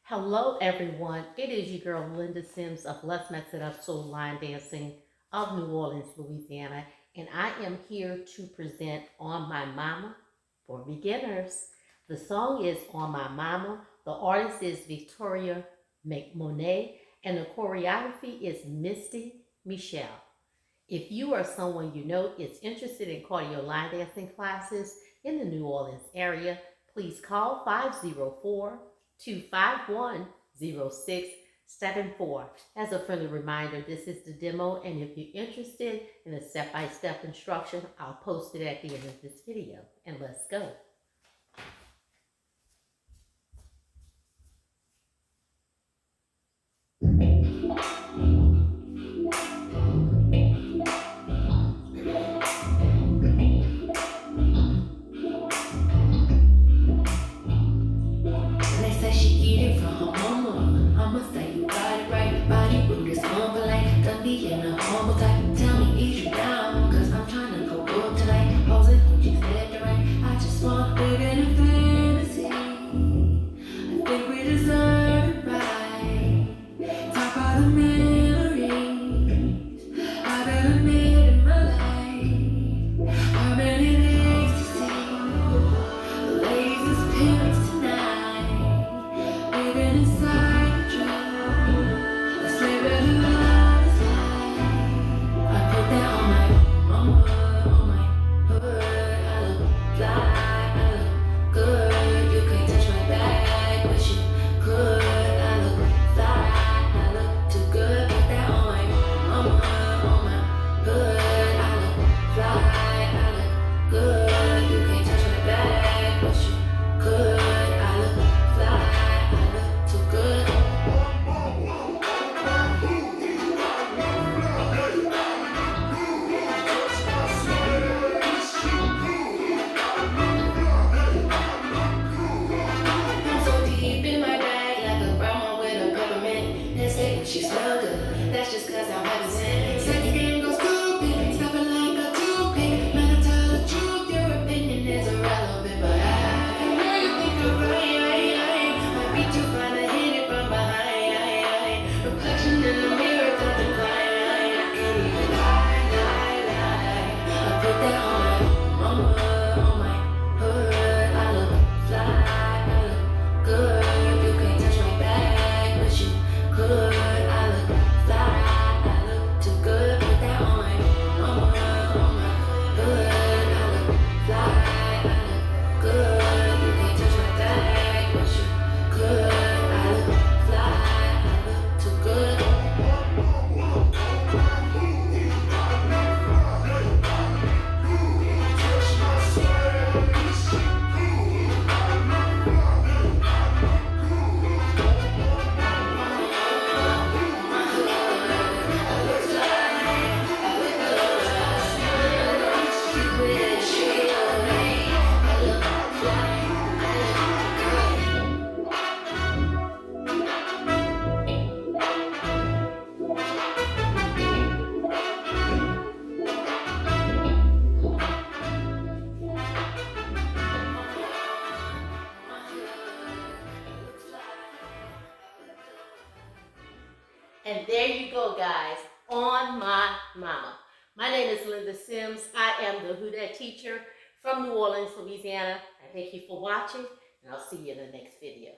Hello everyone, it is your girl Linda Sims of Let's Mess It Up Soul Line Dancing of New Orleans, Louisiana, and I am here to present On My Mama for beginners. The song is On My Mama, the artist is Victoria McMonet, and the choreography is Misty Michelle. If you or someone you know is interested in cardio line dancing classes in the New Orleans area, please call 504-251-0674. As a friendly reminder, this is the demo, and if you're interested in a step-by-step instruction, I'll post it at the end of this video. And let's go. She smell good, that's just cause I'm heaven sent. Sex game goes stupid, stop it like a toothpick. Man, I tell the truth, your opinion is irrelevant. But I know you think you're right. Might be too fine to hit it from behind. Reflection in the mirror doesn't lie. I can't even lie. I put that on my mama, on my hood. I look fly, I look good. You can't touch my bag, but you could. And there you go, guys, On My Mama. My name is Linda Sims. I am the Who Dat teacher from New Orleans, Louisiana. I thank you for watching, and I'll see you in the next video.